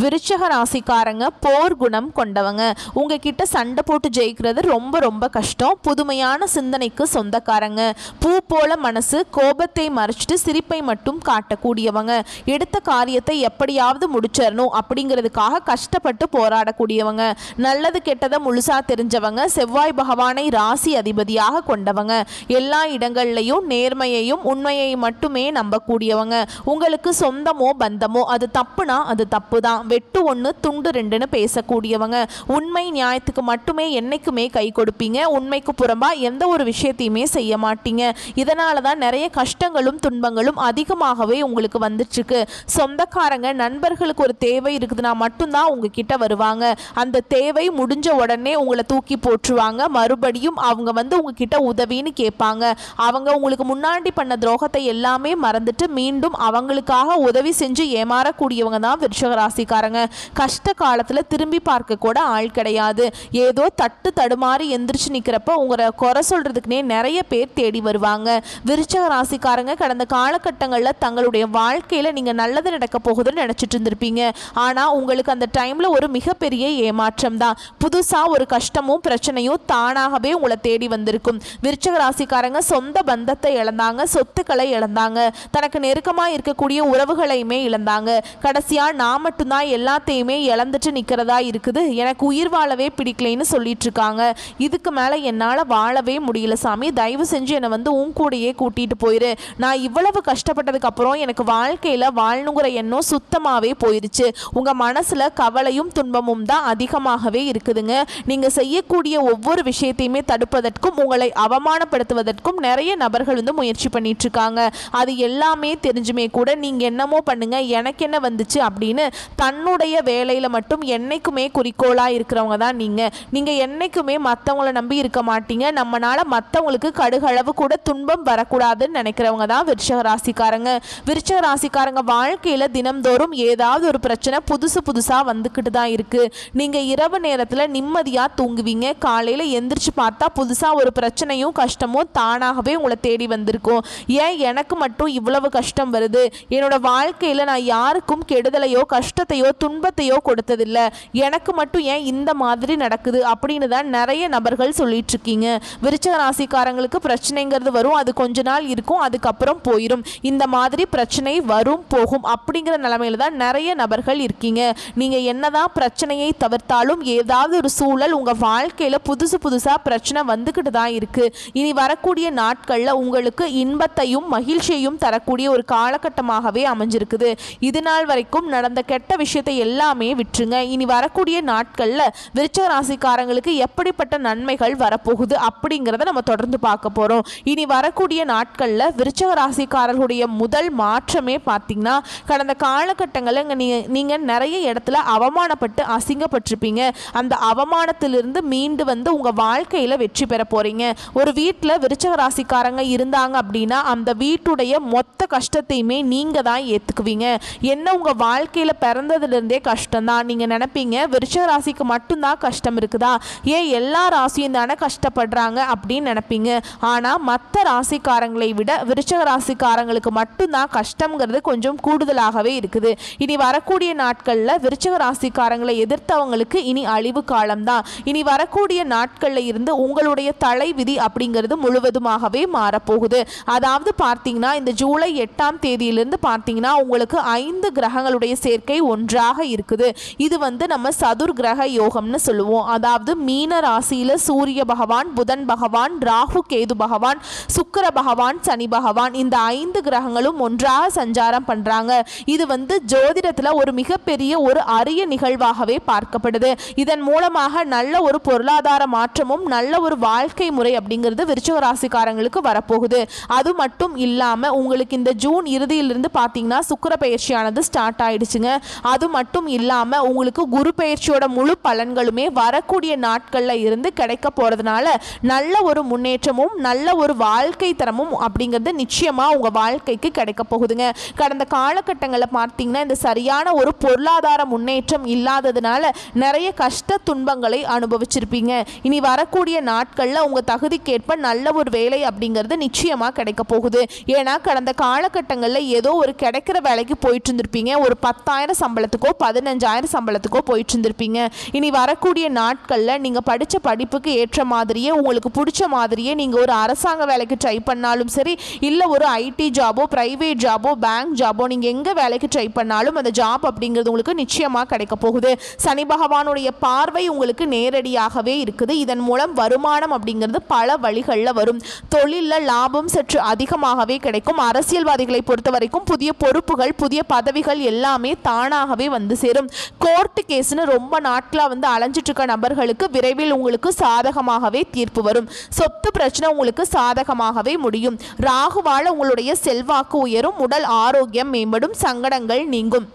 விருச்சக ராசிக்காரங்க போர் குணம் கொண்டவங்க. உங்ககிட்ட சண்டை போட்டு ஜெயிக்கிறது ரொம்ப ரொம்ப கஷ்டம். புதுமையான சிந்தனைக்கு சொந்தக்காரங்க. பூ போல மனசு, கோபத்தை மறைச்சிட்டு சிரிப்பை மட்டும் காட்டக்கூடியவங்க. எடுத்த காரியத்தை எப்படியாவது முடிச்சிடணும் அப்படிங்கிறதுக்காக கஷ்டப்பட்டு போராடக்கூடியவங்க. நல்லது கெட்டதை முழுசா தெரிஞ்சவங்க. செவ்வாய் பகவானை ராசி அதிபதியாக கொண்டவங்க. எல்லா இடங்கள்லையும் நேர்மையையும் உண்மையை மட்டுமே நம்பக்கூடியவங்க. உங்களுக்கு சொந்தமோ பந்தமோ அது தப்புனா அது தப்பு தான். வெட்டு ஒன்று துண்டு ரெண்டுன்னு பேசக்கூடியவங்க. உண்மை நியாயத்துக்கு மட்டுமே என்னைக்குமே கை கொடுப்பீங்க. உண்மைக்கு புறம்பா எந்த ஒரு விஷயத்தையுமே செய்ய மாட்டீங்க. இதனால தான் நிறைய கஷ்டங்களும் துன்பங்களும் அதிகமாகவே உங்களுக்கு வந்துட்டுருக்கு. சொந்தக்காரங்க நண்பர்களுக்கு ஒரு தேவை இருக்குதுன்னா மட்டும்தான் உங்ககிட்ட வருவாங்க. அந்த தேவை முடிஞ்ச உடனே உங்களை தூக்கி போட்டுருவாங்க. மறுபடியும் அவங்க உங்ககிட்ட உதவின்னு கேட்பாங்க. அவங்க உங்களுக்கு முன்னாடி பண்ண துரோகத்தை எல்லாமே மறந்துட்டு மீண்டும் அவங்களுக்காக உதவி செஞ்சு ஏமாறக்கூடியவங்க தான் விருச்சிக ராசிக்காரங்க. கஷ்ட காலத்துல திரும்பி பார்க்க கூட ஆள் கிடையாது. ஏதோ தட்டு தடுமாறி எந்திரிச்சு நிக்கிறப்ப உங்களை குறை சொல்றதுக்குனே நிறைய பேர் தேடி வருவாங்க. விருச்சிக ராசிக்காரங்க கடந்த காலகட்டங்களில் தங்களுடைய வாழ்க்கையில நீங்க நல்லது நடக்க போகுதுன்னு நினைச்சிட்டு இருந்திருப்பீங்க. ஆனா உங்களுக்கு அந்த டைம்ல ஒரு மிகப்பெரிய ஏமாற்றம் தான். புதுசா ஒரு கஷ்டமும் பிரச்சனையும் தானாகவே உங்களை தேடி வந்திருக்கும். விருச்சிக ராசிக்காரங்க சொந்த பந்தத்தை இழந்தாங்க, சொத்துக்களை இழந்தாங்க, தனக்கு நெருக்கமா இருக்கக்கூடிய உறவுகளையுமே இழந்தாங்க. கடைசியா நான் மட்டும்தான் எல்லாத்தையுமே இழந்துட்டு நிக்கிறதா இருக்குது, எனக்கு உயிர் வாழவே பிடிக்கலைன்னு சொல்லிட்டு இருக்காங்க. இதுக்கு மேல என்னால வாழவே முடியல சாமி, தயவு செஞ்சு என்னை உன் கூடையே கூட்டிட்டு போயிரு. நான் இவ்வளவு கஷ்டப்பட்டதுக்கு அப்புறம் எனக்கு வாழ்க்கையில வாழணுங்கிற எண்ணம் சுத்தமாவே போயிருச்சு. உங்க மனசுல கவலையும் துன்பமும் தான் அதிகமாகவே இருக்குதுங்க. நீங்க செய்யக்கூடிய ஒவ்வொரு விஷயத்தையுமே தடுப்பதற்கும் உங்களை அவமானப்படுத்துவதற்கும் நிறைய நபர்கள் முயற்சி பண்ணிட்டு இருக்காங்க. அது எல்லாமே தெரிஞ்சுமே கூட நீங்க என்னமோ பண்ணுங்க, எனக்கு என்ன வந்துச்சு அப்படின்னு தன்னுடைய வேலையில மட்டும் என்னைக்குமே குறிக்கோளா இருக்கிறவங்க தான் நீங்க என்னைக்குமே மற்றவங்களை நம்பி இருக்க மாட்டீங்க. நம்மனால மற்றவங்களுக்கு கடுகளவு கூட துன்பம் வரக்கூடாதுன்னு நினைக்கிறவங்க தான் விருச்சிக ராசிக்காரங்க. விருச்சிக ராசிக்காரங்க வாழ்க்கையில தினம்தோறும் ஏதாவது ஒரு பிரச்சனை புதுசா வந்துக்கிட்டு தான் இருக்கு. நீங்க இரவு நேரத்துல நிம்மதியா தூங்குவீங்க. காலையில எந்திரிச்சு பார்த்தா புதுசா ஒரு பிரச்சனையும் கஷ்டமும் தானாகவே உங்களை தேடி வந்திருக்கும். ஏன் எனக்கு மட்டும் இவ்வளவு கஷ்டம் வருது, என்னோட வாழ்க்கையில நான் யாருக்கும் கெடுதலையோ கஷ்டத்தையோ துன்பத்தையோ கொடுத்ததில்லை, எனக்கு மட்டும் ஏன் இந்த மாதிரி நடக்குது அப்படின்னு தான் நிறைய நபர்கள் சொல்லிட்டு இருக்கீங்க. விருச்சிக ராசிக்காரங்களுக்கு பிரச்சனைங்கிறது வரும், அது கொஞ்ச நாள் இருக்கும், அதுக்கப்புறம் போயிடும். இந்த மாதிரி பிரச்சனை வரும் போகும் அப்படிங்கிற நிலைமையில தான் நிறைய நபர்கள் இருக்கீங்க. நீங்க என்னதான் பிரச்சனையை தவிர்த்தாலும் ஏதாவது ஒரு சூழல் உங்க வாழ்க்கையில புதுசா பிரச்சனை வந்துகிட்டு தான் இருக்கு. இனி வரக்கூடிய நாட்கள்ல உங்களுக்கு இன்பத்தையும் மகிழ்ச்சியையும் தரக்கூடிய ஒரு காலகட்டமாகவே அமைஞ்சிருக்குது. இது நாள் வரைக்கும் நடந்த கெட்ட விஷயத்தை எல்லாமே விட்டுருங்க. இனி வரக்கூடிய நாட்கள்ல விருச்சிக ராசிக்காரங்களுக்கு எப்படிப்பட்ட நன்மைகள் வரப்போகுது அப்படிங்கிறத நம்ம தொடர்ந்து பார்க்க போறோம். இனி வரக்கூடிய நாட்கள்ல விருச்சிக ராசிக்காரர்களுடைய முதல் மாற்றமே பார்த்தீங்கன்னா, கடந்த காலகட்டங்களில் நீங்க நிறைய இடத்துல அவமானப்பட்டு அசிங்கப்பட்டிருப்பீங்க. அந்த அவமானத்திலிருந்து மீண்டு உங்க வாழ்க்கையில வெற்றி பெற போறீங்க. ஒரு வீட்டில் விருச்சிக ராசிக்காரங்க இருந்தாங்க அப்படின்னா அந்த வீட்டுடைய மொத்த கஷ்டத்தையுமே நீங்க தான் ஏத்துக்குவீங்க. என்ன உங்க வாழ்க்கையில பிறந்ததுலேருந்தே கஷ்டம் தான். நீங்க நினைப்பீங்க விருச்சிக ராசிக்கு மட்டும்தான் கஷ்டம் இருக்குதா, ஏன் எல்லா ராசியும் தானே கஷ்டப்படுறாங்க அப்படின்னு நினைப்பீங்க. ஆனா மற்ற ராசிக்காரங்களை விட விருச்சிக ராசிக்காரங்களுக்கு மட்டும்தான் கஷ்டம்ங்கிறது கொஞ்சம் கூடுதலாகவே இருக்குது. இனி வரக்கூடிய நாட்கள்ல விருச்சிக ராசிக்காரங்களை எதிர்த்தவங்களுக்கு இனி அழிவு காலம்தான். இனி வரக்கூடிய நாட்கள்ல இருந்து உங்களுடைய தலை விதி அப்படிங்கிறது முழுவதுமாகவே மாறப்போகுது. அதாவது பார்த்தீங்கன்னா இந்த ஜூலை 8ஆம் தேதியிலிருந்து பார்த்தீங்கன்னா உங்களுக்கு 5 கிரகங்களுடைய சேர்க்கை ஒன்றாக இருக்குது. இது நம்ம சதுர் கிரக யோகம்னு சொல்லுவோம். அதாவது மீன ராசியில சூரிய பகவான், புதன் பகவான், ராகு கேது பகவான், சுக்கிர பகவான், சனி பகவான், இந்த 5 கிரகங்களும் ஒன்றாக சஞ்சாரம் பண்றாங்க. இது ஜோதிடத்துல ஒரு மிகப்பெரிய ஒரு அரிய நிகழ்வாகவே பார்க்கப்படுது. இதன் மூலமாக நல்ல ஒரு பொருளாதார மாற்றமும் நல்ல ஒரு வாழ்க்கை முறை அப்படிங்கிறது விருச்சிக ராசிக்காரங்களுக்கு வரப்போகுது. அது மட்டும் இல்லாம உங்களுக்கு இந்த ஜூன் இறுதியிலிருந்து பார்த்தீங்கன்னா சுக்கிர பயிற்சியானது ஸ்டார்ட் ஆயிடுச்சுங்க. அது மட்டும் இல்லாம உங்களுக்கு குரு பயிற்சியோட முழு பலன்களுமே வரக்கூடிய நாட்கள்ல இருந்து கிடைக்க போறதுனால நல்ல ஒரு முன்னேற்றமும் நல்ல ஒரு வாழ்க்கை தரமும் அப்படிங்கிறது நிச்சயமா உங்க வாழ்க்கைக்கு கிடைக்க போகுதுங்க. கடந்த காலகட்டங்களில் பார்த்தீங்கன்னா இந்த சரியான ஒரு பொருளாதார முன்னேற்றம் இல்லாததுனால நிறைய கஷ்ட துன்பங்களை அனுபவிச்சிருப்பீங்க. இனி வரக்கூடிய நாட்கள்ல உங்க தகுதிக்கேற்ப நல்ல ஒரு வேலை அப்படிங்கிறது நிச்சயமா கிடைக்க போகுது. ஏன்னா கடந்த காலகட்டங்களில் ஏதோ ஒரு கிடைக்கிற வேலைக்கு போயிட்டு இருந்திருப்பீங்க. ஒரு 10,000 சம்பளம் சம்பளத்துக்கோ 15,000 சம்பளத்துக்கோ போயிட்டு இருந்திருப்பீங்க. இனி வரக்கூடிய நாட்களில் நீங்கள் படித்த படிப்புக்கு ஏற்ற மாதிரியே உங்களுக்கு பிடிச்ச மாதிரியே நீங்கள் ஒரு அரசாங்க வேலைக்கு ட்ரை பண்ணாலும் சரி, இல்லை ஒரு ஐடி ஜாபோ, ப்ரைவேட் ஜாபோ, பேங்க் ஜாபோ, நீங்கள் எங்கே வேலைக்கு ட்ரை பண்ணாலும் அந்த ஜாப் அப்படிங்கிறது உங்களுக்கு நிச்சயமாக கிடைக்க போகுது. சனி பகவானுடைய பார்வை உங்களுக்கு நேரடியாகவே இருக்குது. இதன் மூலம் வருமானம் அப்படிங்கிறது பல வழிகளில் வரும். தொழிலில் லாபம் சற்று அதிகமாகவே கிடைக்கும். அரசியல்வாதிகளை பொறுத்த வரைக்கும் புதிய பொறுப்புகள், புதிய பதவிகள் எல்லாமே தானாகவே வந்து சேரும். கோர்ட்டு கேஸ்னு ரொம்ப நாட்களாக அலைஞ்சிட்டு இருக்க நபர்களுக்கு விரைவில் உங்களுக்கு சாதகமாகவே தீர்ப்பு வரும். சொத்து பிரச்சனை உங்களுக்கு சாதகமாகவே முடியும். ராகுவால உங்களுடைய செல்வாக்கு உயரும். உடல் ஆரோக்கியம் மேம்படும். சங்கடங்கள் நீங்கும்.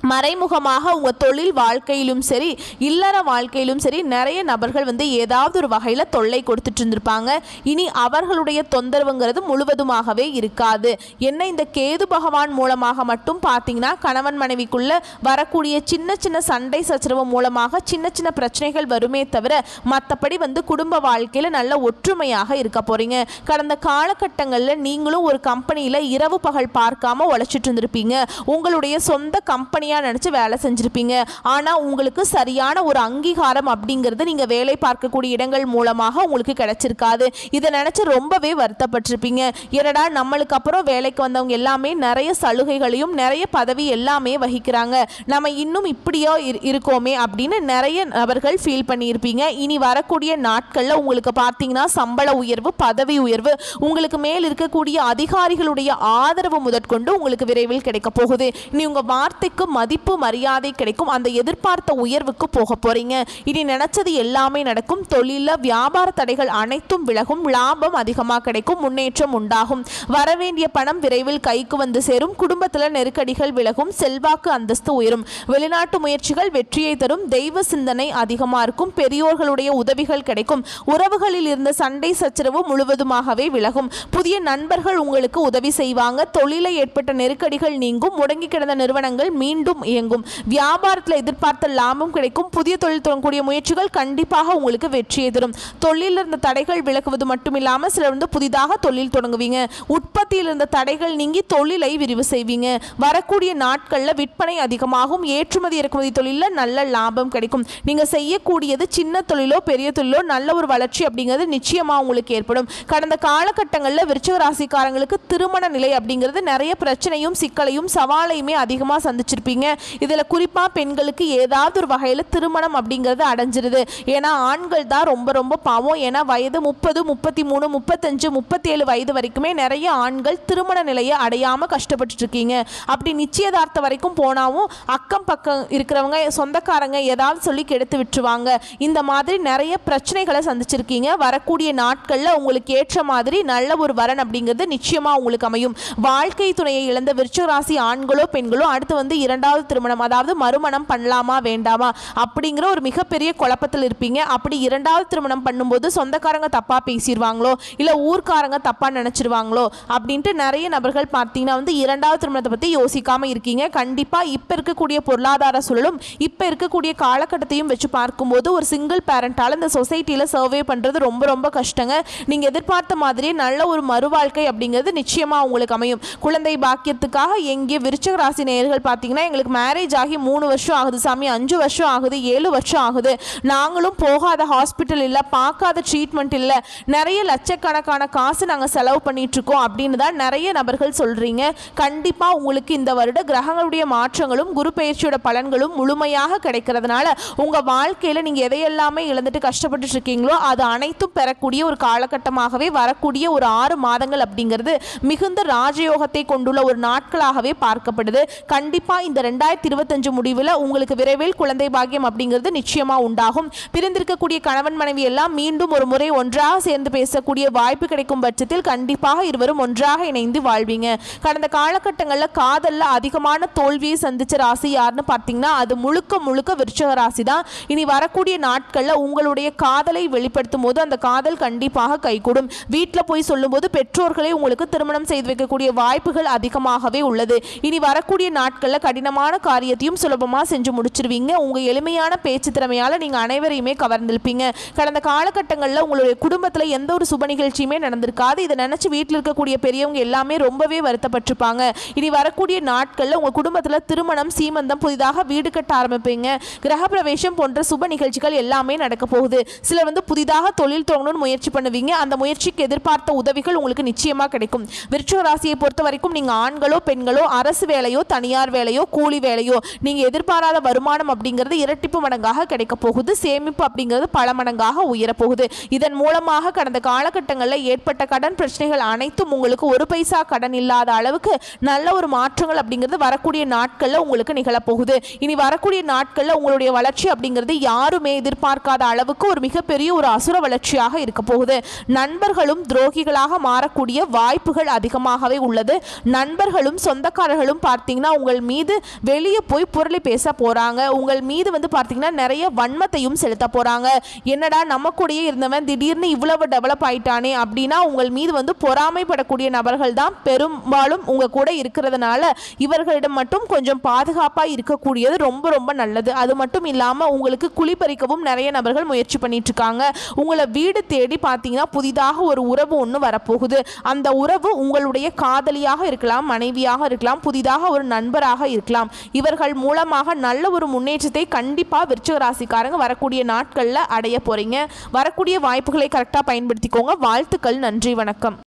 மறைமுகமாக உங்கள் தொழில் வாழ்க்கையிலும் சரி, இல்லற வாழ்க்கையிலும் சரி, நிறைய நபர்கள் ஏதாவது ஒரு வகையில் தொல்லை கொடுத்துட்டு இருந்திருப்பாங்க. இனி அவர்களுடைய தொந்தரவுங்கிறது முழுவதுமாகவே இருக்காது. என்ன இந்த கேது பகவான் மூலமாக மட்டும் பார்த்தீங்கன்னா கணவன் மனைவிக்குள்ள வரக்கூடிய சின்ன சின்ன சண்டை சச்சரவு மூலமாக சின்ன சின்ன பிரச்சனைகள் வருமே தவிர மற்றபடி குடும்ப வாழ்க்கையில் நல்ல ஒற்றுமையாக இருக்க போறீங்க. கடந்த காலகட்டங்களில் நீங்களும் ஒரு கம்பெனியில் இரவு பகல் பார்க்காம உழைச்சிட்டு இருந்திருப்பீங்க. உங்களுடைய சொந்த கம்பெனி நினைச்சு வேலை செஞ்சிருப்பீங்க. ஆனா உங்களுக்கு சரியான ஒரு அங்கீகாரம் அப்படிங்கிறது நீங்க வேலை பார்க்கக்கூடிய இடங்கள் மூலமாக உங்களுக்கு கிடைச்சிருக்காது. இதை நினைச்சு ரொம்பவே வருத்தப்பட்டிருப்பீங்க. என்னடா நம்மளுக்கு அப்புறம் வேலைக்கு வந்தவங்க எல்லாமே நிறைய சலுகைகளையும் நிறைய பதவி எல்லாமே வகிக்கிறாங்க, நம்ம இன்னும் இப்படியோ இருக்கோமே அப்படின்னு நிறைய நபர்கள் ஃபீல் பண்ணியிருப்பீங்க. இனி வரக்கூடிய நாட்கள்ல உங்களுக்கு பார்த்தீங்கன்னா சம்பள உயர்வு, பதவி உயர்வு, உங்களுக்கு மேல் இருக்கக்கூடிய அதிகாரிகளுடைய ஆதரவு முதற்கொண்டு உங்களுக்கு விரைவில் கிடைக்க போகுது. இனி உங்க வார்த்தைக்கு மதிப்பு மரியாதை கிடைக்கும். அந்த எதிர்பார்த்த உயர்வுக்கு போக போறீங்க. இனி நினைச்சது எல்லாமே நடக்கும். தொழில வியாபார தடைகள் அனைத்தும் விலகும். லாபம் அதிகமாக கிடைக்கும். முன்னேற்றம் உண்டாகும். வரவேண்டிய பணம் விரைவில் கைக்கு வந்து சேரும். குடும்பத்தில் நெருக்கடிகள் விலகும். செல்வாக்கு அந்தஸ்து உயரும். வெளிநாட்டு முயற்சிகள் வெற்றியை தரும். தெய்வ சிந்தனை அதிகமாக இருக்கும். பெரியோர்களுடைய உதவிகள் கிடைக்கும். உறவுகளில் இருந்த சண்டை சச்சரவு முழுவதுமாகவே விலகும். புதிய நண்பர்கள் உங்களுக்கு உதவி செய்வாங்க. தொழிலை ஏற்பட்ட நெருக்கடிகள் நீங்கும். முடங்கி கிடந்த நிறுவனங்கள் மீண்டும் இயங்கும். வியாபாரத்தில் எதிர்பார்த்த லாபம் கிடைக்கும். புதிய தொழில் தொடங்கக்கூடிய முயற்சிகள் கண்டிப்பாக உங்களுக்கு வெற்றியை தரும். தொழிலில் இருந்த தடைகள் விலகுவது மட்டுமில்லாமல் சிலர் புதிதாக தொழில் தொடங்குவீங்க. உற்பத்தியில் இருந்த தடைகள் நீங்கி தொழிலை விரிவு செய்வீங்க. வரக்கூடிய நாட்களில் விற்பனை அதிகமாகும். ஏற்றுமதி இறக்குமதி தொழிலில் நல்ல லாபம் கிடைக்கும். நீங்க செய்யக்கூடியது சின்ன தொழிலோ பெரிய தொழிலோ நல்ல ஒரு வளர்ச்சி அப்படிங்கிறது நிச்சயமா உங்களுக்கு ஏற்படும். கடந்த காலகட்டங்களில் விருச்சிக ராசிக்காரங்களுக்கு திருமண நிலை அப்படிங்கிறது நிறைய பிரச்சனையும் சிக்கலையும் சவாலையுமே அதிகமாக சந்திச்சிருப்பீங்க. இதுல குறிப்பா பெண்களுக்கு ஏதாவது ஒரு வகையில் திருமணம் அப்படிங்கிறது அடைஞ்சிருது. ஏன்னா ஆண்கள் தான் ரொம்ப ரொம்ப பாவம். ஏன்னா வயது 30, 33, 35, 37 வயது வரைக்குமே நிறைய ஆண்கள் திருமண நிலையை அடையாம கஷ்டப்பட்டு இருக்கீங்க. அப்படி நிச்சயதார்த்தம் வரைக்கும் போனாவும் அக்கம் பக்கம் இருக்கிறவங்க சொந்தக்காரங்க ஏதாவது சொல்லி கெடுத்து விட்டுருவாங்க. இந்த மாதிரி நிறைய பிரச்சனைகளை சந்திச்சிருக்கீங்க. வரக்கூடிய நாட்கள்ல உங்களுக்கு ஏற்ற மாதிரி நல்ல ஒரு வரன் அப்படிங்கிறது நிச்சயமா உங்களுக்கு அமையும். வாழ்க்கை துணையை இழந்த விருச்சிக ராசி ஆண்களோ பெண்களோ அடுத்து இரண்டாவது திருமணம், அதாவது மறுமணம் பண்ணலாமா வேண்டாமா அப்படிங்கிற ஒரு மிகப்பெரிய குழப்பத்தில் இருப்பீங்க. அப்படி இரண்டாவது திருமணம் பண்ணும்போது சொந்தக்காரங்க தப்பா பேசிடுவாங்களோ, இல்ல ஊர்க்காரங்க தப்பா நினைச்சிருவாங்களோ அப்படின்ட்டு நிறைய நபர்கள் பார்த்தீங்கன்னா இரண்டாவது திருமணத்தை பத்தி யோசிக்காம இருக்கீங்க. கண்டிப்பா இப்ப இருக்கக்கூடிய பொருளாதார சூழலும் இப்ப இருக்கக்கூடிய காலகட்டத்தையும் வச்சு பார்க்கும்போது ஒரு சிங்கிள் பேரண்டால இந்த சொசைட்டில சர்வே பண்றது ரொம்ப ரொம்ப கஷ்டங்க. நீங்க எதிர்பார்த்த மாதிரி நல்ல ஒரு மறுவாழ்க்கை அப்படிங்கிறது நிச்சயமா உங்களுக்கு அமையும். குழந்தை பாக்கியத்துக்காக எங்கே விருச்சிக ராசி நேயர்கள் பார்த்தீங்கன்னா எங்களுக்கு மேரேஜ் ஆகி 3 வருஷம் ஆகுது சாமி, 5 வருஷம் ஆகுது, 7 வருஷம் ஆகுது, நாங்களும் போகாத ஹாஸ்பிட்டல் இல்லை, பார்க்காத ட்ரீட்மெண்ட் இல்லை, நிறைய லட்சக்கணக்கான காசு நாங்கள் செலவு பண்ணிட்டு இருக்கோம் அப்படின்னு தான் நிறைய நபர்கள் சொல்றீங்க. கண்டிப்பாக உங்களுக்கு இந்த வருட கிரகங்களுடைய மாற்றங்களும் குரு பயிற்சியோட பலன்களும் முழுமையாக கிடைக்கிறதுனால உங்கள் வாழ்க்கையில் நீங்கள் எதையெல்லாமே இழந்துட்டு கஷ்டப்பட்டு இருக்கீங்களோ அது அனைத்தும் பெறக்கூடிய ஒரு காலகட்டமாகவே வரக்கூடிய ஒரு 6 மாதங்கள் அப்படிங்கிறது மிகுந்த ராஜயோகத்தை கொண்டுள்ள ஒரு நாட்களாகவே பார்க்கப்படுது. கண்டிப்பா இந்த 2025 முடிவில் உங்களுக்கு விரைவில் குழந்தை பாக்கியம் அப்படிங்கிறது நிச்சயமா உண்டாகும். பிரிந்திருக்கக்கூடிய கணவன் மனைவி எல்லாம் மீண்டும் ஒரு முறை ஒன்றாக சேர்ந்து பேசக்கூடிய வாய்ப்பு கிடைக்கும் பட்சத்தில் கண்டிப்பாக இருவரும் ஒன்றாக இணைந்து வாழ்வீங்க. கடந்த காலகட்டங்களில் காதல்ல அதிகமான தோல்வியை சந்திச்ச ராசி யாருன்னு பார்த்தீங்கன்னா அது முழுக்க முழுக்க விருச்சிக ராசி தான். இனி வரக்கூடிய நாட்களில் உங்களுடைய காதலை வெளிப்படுத்தும் போது அந்த காதல் கண்டிப்பாக கைகூடும். வீட்டில் போய் சொல்லும் போது பெற்றோர்களை உங்களுக்கு திருமணம் செய்து வைக்கக்கூடிய வாய்ப்புகள் அதிகமாகவே உள்ளது. இனி வரக்கூடிய நாட்களில் கடின கடினமான காரியத்தையும் சுலபமாக செஞ்சு முடிச்சிருவீங்க. உங்கள் எளிமையான பேச்சு திறமையால் நீங்கள் அனைவரையுமே கவர்ந்திருப்பீங்க. கடந்த காலகட்டங்களில் உங்களுடைய குடும்பத்தில் எந்த ஒரு சுப நிகழ்ச்சியுமே நடந்திருக்காது. இதை நினச்சி வீட்டில் இருக்கக்கூடிய பெரியவங்க எல்லாமே ரொம்பவே வருத்தப்பட்டிருப்பாங்க. இனி வரக்கூடிய நாட்களில் உங்கள் குடும்பத்தில் திருமணம், சீமந்தம், புதிதாக வீடு கட்ட ஆரம்பிப்பீங்க. கிரகப்பிரவேசம் போன்ற சுப நிகழ்ச்சிகள் எல்லாமே நடக்க போகுது. சிலர் புதிதாக தொழில் தொடங்கணும்னு முயற்சி பண்ணுவீங்க. அந்த முயற்சிக்கு எதிர்பார்த்த உதவிகள் உங்களுக்கு நிச்சயமாக கிடைக்கும். விருச்சிக ராசியை பொறுத்த வரைக்கும் நீங்கள் ஆண்களோ பெண்களோ அரசு வேலையோ தனியார் வேலையோ கூலி வேலையோ நீங்கள் எதிர்பாராத வருமானம் அப்படிங்கிறது இரட்டிப்பு மடங்காக கிடைக்க போகுது. சேமிப்பு அப்படிங்கிறது பல மடங்காக உயரப்போகுது. இதன் மூலமாக கடந்த காலகட்டங்களில் ஏற்பட்ட கடன் பிரச்சனைகள் அனைத்தும் உங்களுக்கு ஒரு பைசா கடன் இல்லாத அளவுக்கு நல்ல ஒரு மாற்றங்கள் அப்படிங்கிறது வரக்கூடிய நாட்களில் உங்களுக்கு நிகழப்போகுது. இனி வரக்கூடிய நாட்களில் உங்களுடைய வளர்ச்சி அப்படிங்கிறது யாருமே எதிர்பார்க்காத அளவுக்கு ஒரு மிகப்பெரிய ஒரு அசுர வளர்ச்சியாக இருக்க போகுது. நண்பர்களும் துரோகிகளாக மாறக்கூடிய வாய்ப்புகள் அதிகமாகவே உள்ளது. நண்பர்களும் சொந்தக்காரர்களும் பார்த்தீங்கன்னா உங்கள் மீது வெளியே போய் புரளி பேச போறாங்க. உங்கள் மீது பார்த்தீங்கன்னா நிறைய வன்மத்தையும் செலுத்த போறாங்க. என்னடா நம்ம கூடயே இருந்தவன் திடீர்னு இவ்வளவு டெவலப் ஆயிட்டானே அப்படின்னா உங்கள் மீது பொறாமைப்படக்கூடிய நபர்கள் தான் பெரும்பாலும் உங்க கூட இருக்கிறதுனால இவர்களிடம் மட்டும் கொஞ்சம் பாதுகாப்பா இருக்கக்கூடியது ரொம்ப ரொம்ப நல்லது. அது மட்டும் இல்லாம உங்களுக்கு குளிப்பறிக்கவும் நிறைய நபர்கள் முயற்சி பண்ணிட்டு இருக்காங்க. உங்களை வீடு தேடி பார்த்தீங்கன்னா புதிதாக ஒரு உறவு ஒன்று வரப்போகுது. அந்த உறவு உங்களுடைய காதலியாக இருக்கலாம், மனைவியாக இருக்கலாம், புதிதாக ஒரு நண்பராக இருக்கலாம். இவர்கள் மூலமாக நல்ல ஒரு முன்னேற்றத்தை கண்டிப்பாக விருச்சிக ராசிக்காரங்க வரக்கூடிய நாட்களில் அடைய போறீங்க. வரக்கூடிய வாய்ப்புகளை கரெக்டாக பயன்படுத்திக்கோங்க. வாழ்த்துக்கள். நன்றி, வணக்கம்.